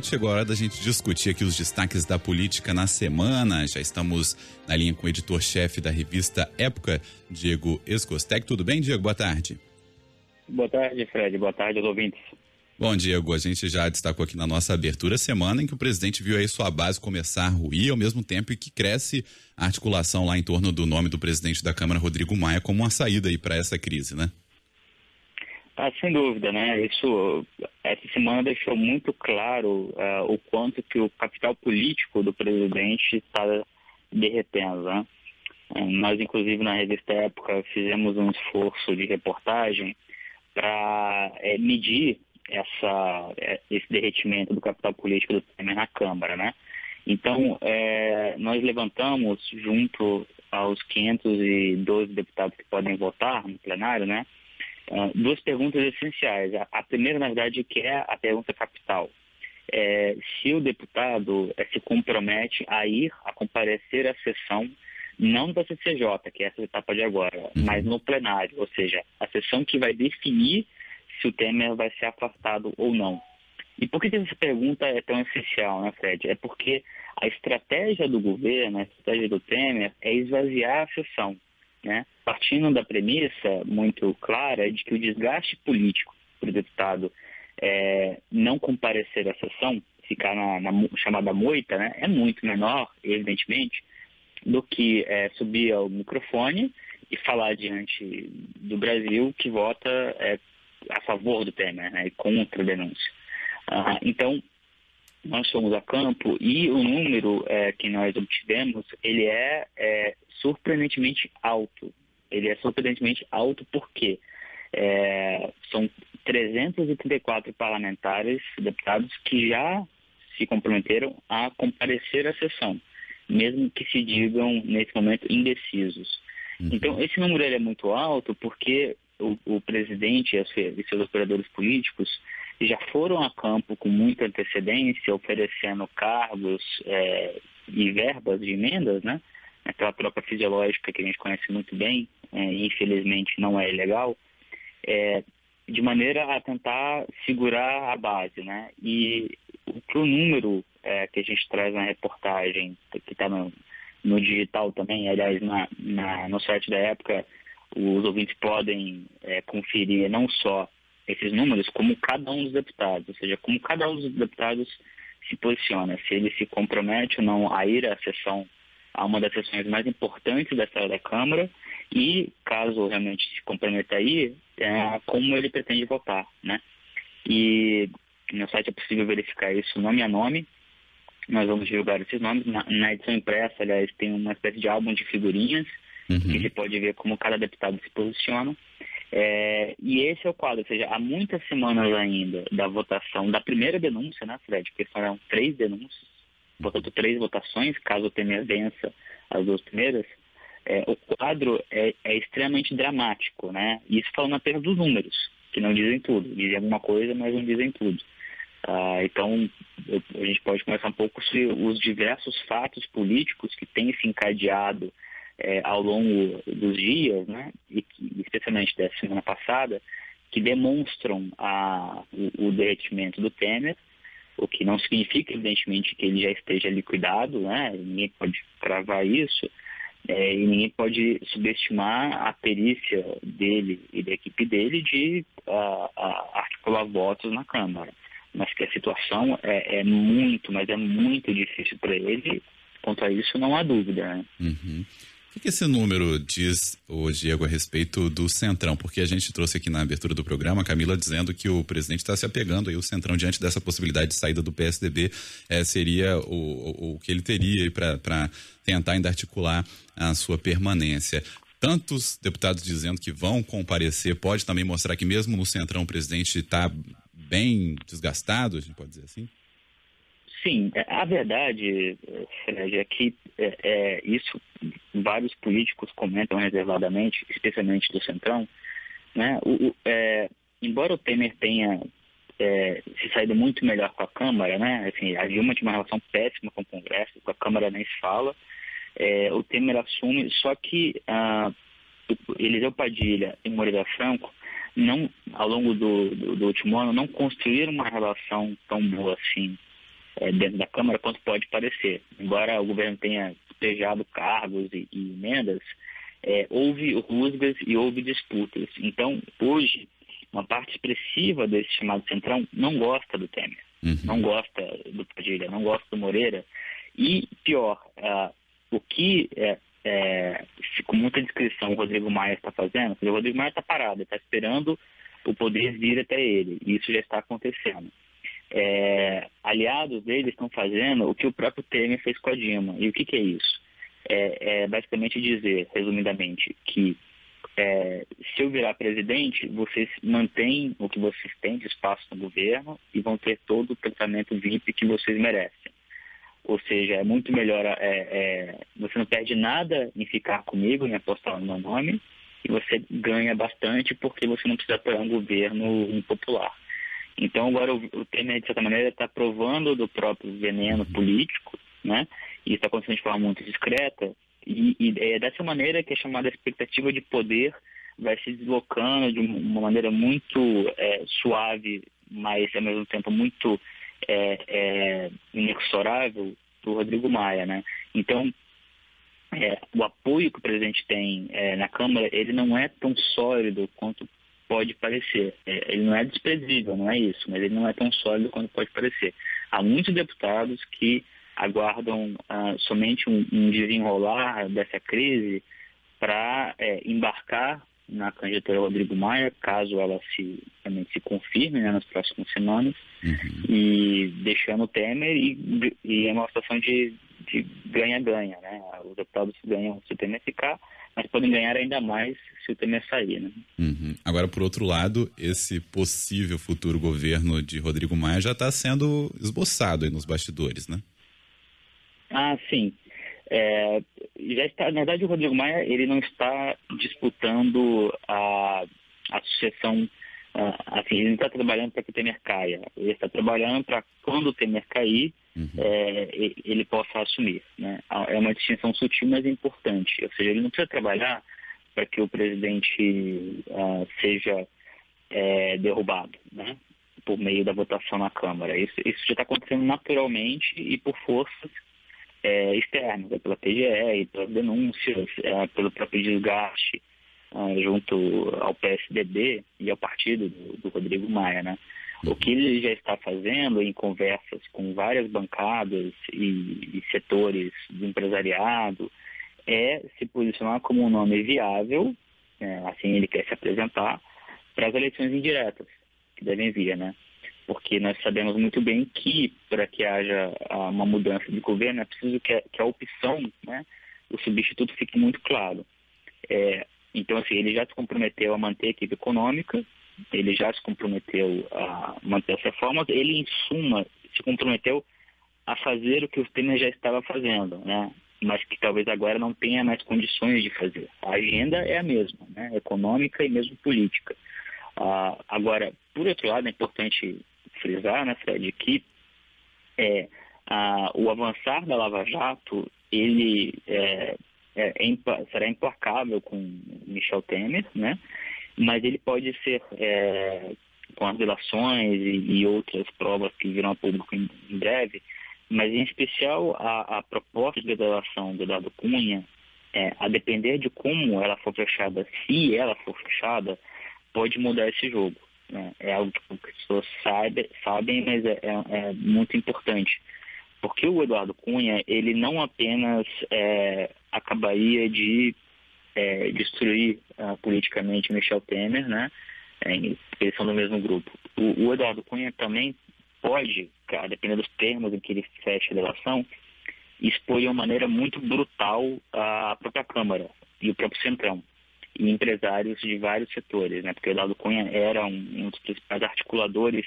Chegou a hora da gente discutir aqui os destaques da política na semana. Já estamos na linha com o editor-chefe da revista Época, Diego Escostec. Tudo bem, Diego? Boa tarde. Boa tarde, Fred. Boa tarde aos ouvintes. Bom, Diego, a gente já destacou aqui na nossa abertura a semana em que o presidente viu aí sua base começar a ruir, ao mesmo tempo em que cresce a articulação lá em torno do nome do presidente da Câmara, Rodrigo Maia, como uma saída aí para essa crise, né? Sem dúvida, né? Essa semana deixou muito claro o quanto que o capital político do presidente está derretendo, né? Nós, inclusive, na revista Época, fizemos um esforço de reportagem para medir esse derretimento do capital político do Temer na Câmara, né? Então, nós levantamos, junto aos 512 deputados que podem votar no plenário, né? Duas perguntas essenciais. A primeira, na verdade, que é a pergunta capital. Se o deputado se compromete a comparecer à sessão, não da CCJ, que é essa etapa de agora, mas no plenário, ou seja, a sessão que vai definir se o Temer vai ser afastado ou não. E por que essa pergunta é tão essencial, né, Fred? É porque a estratégia do governo, a estratégia do Temer é esvaziar a sessão, né? Partindo da premissa muito clara de que o desgaste político para o deputado não comparecer à sessão, ficar na chamada moita, né, é muito menor, evidentemente, do que subir ao microfone e falar diante do Brasil que vota a favor do Temer, né, e contra a denúncia. Então, nós fomos a campo e o número que nós obtivemos, ele é surpreendentemente alto. Ele é surpreendentemente alto porque são 334 parlamentares, deputados, que já se comprometeram a comparecer à sessão, mesmo que se digam, nesse momento, indecisos. Então, esse número é muito alto porque o presidente e seus operadores políticos já foram a campo com muita antecedência, oferecendo cargos e verbas de emendas, né? Aquela troca fisiológica que a gente conhece muito bem, e infelizmente não é ilegal, de maneira a tentar segurar a base, né? E o número que a gente traz na reportagem, que está no digital também, aliás, no site da Época, os ouvintes podem conferir não só esses números, como cada um dos deputados, ou seja, como cada um dos deputados se posiciona, se ele se compromete ou não a ir à sessão, a uma das sessões mais importantes da história da Câmara, e, caso realmente se comprometa a ir, como ele pretende votar, né? E no site é possível verificar isso nome a nome. Nós vamos divulgar esses nomes. Na edição impressa, aliás, tem uma espécie de álbum de figurinhas, que se pode ver como cada deputado se posiciona. E esse é o quadro, ou seja, há muitas semanas ainda da votação, da primeira denúncia, né, Fred? Porque foram 3 denúncias, portanto 3 votações, caso o Temer vença as 2 primeiras. O quadro é extremamente dramático, né? Isso falando apenas dos números, que não dizem tudo. Dizem alguma coisa, mas não dizem tudo. Então, a gente pode começar um pouco sobre os diversos fatos políticos que têm se encadeado ao longo dos dias, né? E especialmente dessa semana passada, que demonstram o derretimento do Temer, o que não significa, evidentemente, que ele já esteja liquidado, né? Ninguém pode cravar isso. E ninguém pode subestimar a perícia dele e da equipe dele de articular votos na Câmara. Mas que a situação é muito, mas é muito difícil para ele. Quanto a isso, não há dúvida, né? O que esse número diz, Diego, a respeito do Centrão? Porque a gente trouxe aqui na abertura do programa a Camila dizendo que o presidente está se apegando aí, o Centrão, diante dessa possibilidade de saída do PSDB, seria o que ele teria para tentar ainda articular a sua permanência. Tantos deputados dizendo que vão comparecer, pode também mostrar que mesmo no Centrão o presidente está bem desgastado, a gente pode dizer assim? Sim, a verdade, Fred, é que isso vários políticos comentam reservadamente, especialmente do Centrão, né? Embora o Temer tenha se saído muito melhor com a Câmara, né? Assim, a Dilma tinha uma relação péssima com o Congresso, com a Câmara nem se fala. O Temer assume, só que Eliseu Padilha e Moreira Franco, não, ao longo do último ano, não construíram uma relação tão boa assim dentro da Câmara quanto pode parecer. Embora o governo tenha despejado cargos e emendas, houve rusgas e houve disputas. Então, hoje, uma parte expressiva desse chamado Centrão não gosta do Temer, não gosta do Padilha, não gosta do Moreira. E, pior, o que, com muita discrição, o Rodrigo Maia está fazendo, porque o Rodrigo Maia está parado, está esperando o poder vir até ele, e isso já está acontecendo. Aliados dele estão fazendo o que o próprio Temer fez com a Dilma. E o que é isso? Basicamente dizer, resumidamente, que se eu virar presidente, vocês mantêm o que vocês têm de espaço no governo e vão ter todo o tratamento VIP que vocês merecem. Ou seja, é muito melhor, você não perde nada em ficar comigo, em apostar no meu nome, e você ganha bastante porque você não precisa apoiar um governo impopular. Então, agora o Temer, de certa maneira, está provando do próprio veneno político, né? E está acontecendo de forma muito discreta. E é dessa maneira que a chamada expectativa de poder vai se deslocando de uma maneira muito suave, mas, ao mesmo tempo, muito inexorável do Rodrigo Maia, né? Então, o apoio que o presidente tem na Câmara, ele não é tão sólido quanto pode parecer. Ele não é desprezível, não é isso, mas ele não é tão sólido quanto pode parecer. Há muitos deputados que aguardam somente um desenrolar dessa crise para embarcar na candidatura do Rodrigo Maia, caso ela também se confirme, né, nas próximas semanas, e deixando o Temer, e é uma situação de ganha-ganha, né? Os deputados ganham se o Temer ficar, mas podem ganhar ainda mais se o Temer sair, né? Agora, por outro lado, esse possível futuro governo de Rodrigo Maia já está sendo esboçado aí nos bastidores, né? Sim. Já está, na verdade, o Rodrigo Maia, ele não está disputando a sucessão, assim, ele não está trabalhando para que o Temer caia. Ele está trabalhando para, quando o Temer cair, ele possa assumir, né? É uma distinção sutil, mas importante. Ou seja, ele não precisa trabalhar para que o presidente seja derrubado, né, por meio da votação na Câmara. Isso já está acontecendo naturalmente e por forças externas, pela PGE e pelas denúncias, pelo próprio desgaste junto ao PSDB e ao partido do Rodrigo Maia, né? O que ele já está fazendo em conversas com várias bancadas e setores do empresariado é se posicionar como um nome viável, assim ele quer se apresentar, para as eleições indiretas que devem vir, né? Porque nós sabemos muito bem que, para que haja uma mudança de governo, é preciso que a opção, né, o substituto, fique muito claro. Então, assim, ele já se comprometeu a manter a equipe econômica, ele já se comprometeu a manter as reformas, ele, em suma, se comprometeu a fazer o que o Temer já estava fazendo, né? Mas que talvez agora não tenha mais condições de fazer. A agenda é a mesma, né? Econômica e mesmo política. Agora, por outro lado, é importante frisar, né, Fred, que o avançar da Lava Jato, ele será implacável com Michel Temer, né? Mas ele pode ser, com as delações e outras provas que virão a público em breve, mas em especial a proposta de delação do Eduardo Cunha, a depender de como ela for fechada, se ela for fechada, pode mudar esse jogo, né? É algo que as pessoas sabem, mas é muito importante. Porque o Eduardo Cunha, ele não apenas acabaria de destruir politicamente Michel Temer, né? Eles são do mesmo grupo. O Eduardo Cunha também pode, dependendo dos termos em que ele fecha a delação, expor de uma maneira muito brutal a própria Câmara e o próprio Centrão e empresários de vários setores, né? Porque o Eduardo Cunha era um dos principais articuladores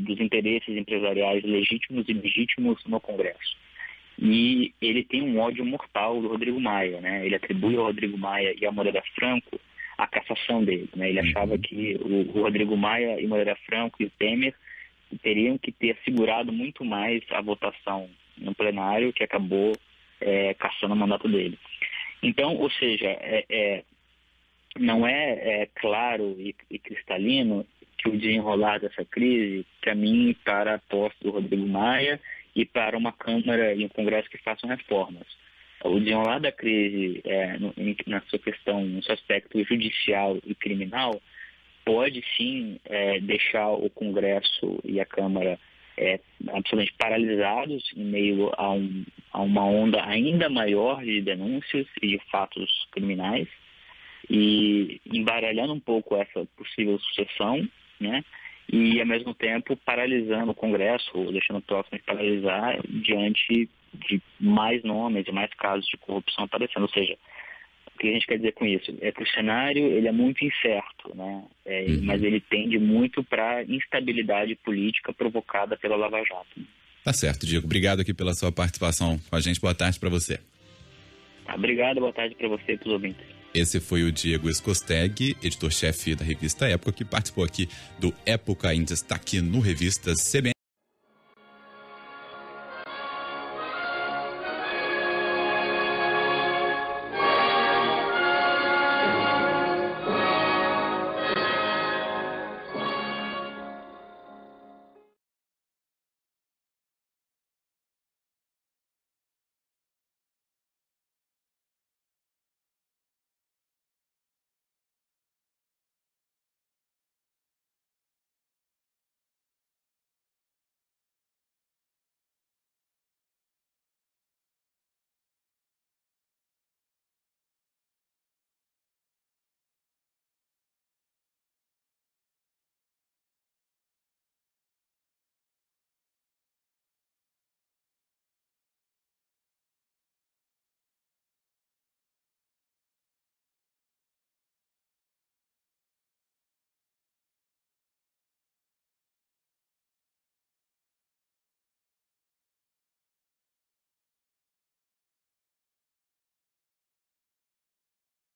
dos interesses empresariais legítimos e ilegítimos no Congresso. E ele tem um ódio mortal do Rodrigo Maia, né? Ele atribui ao Rodrigo Maia e à Moreira Franco a cassação dele, né? Ele achava que o Rodrigo Maia e Moreira Franco e o Temer teriam que ter segurado muito mais a votação no plenário, que acabou cassando o mandato dele. Então, ou seja, não é claro e cristalino que o desenrolar dessa crise caminhe para a posse do Rodrigo Maia e para uma Câmara e um Congresso que façam reformas. O desenrolar da crise na sua questão, no seu aspecto judicial e criminal, pode sim deixar o Congresso e a Câmara absolutamente paralisados em meio a uma onda ainda maior de denúncias e de fatos criminais, e embaralhando um pouco essa possível sucessão, né? E ao mesmo tempo paralisando o Congresso, ou deixando o próximo de paralisar diante de mais nomes e mais casos de corrupção aparecendo. Ou seja, o que a gente quer dizer com isso? É que o cenário ele é muito incerto, né? Mas ele tende muito para a instabilidade política provocada pela Lava Jato. Tá certo, Diego. Obrigado aqui pela sua participação com a gente. Boa tarde para você. Obrigado, boa tarde para você e para os ouvintes. Esse foi o Diego Escosteg, editor-chefe da revista Época, que participou aqui do Época em Destaque no Revista CBN.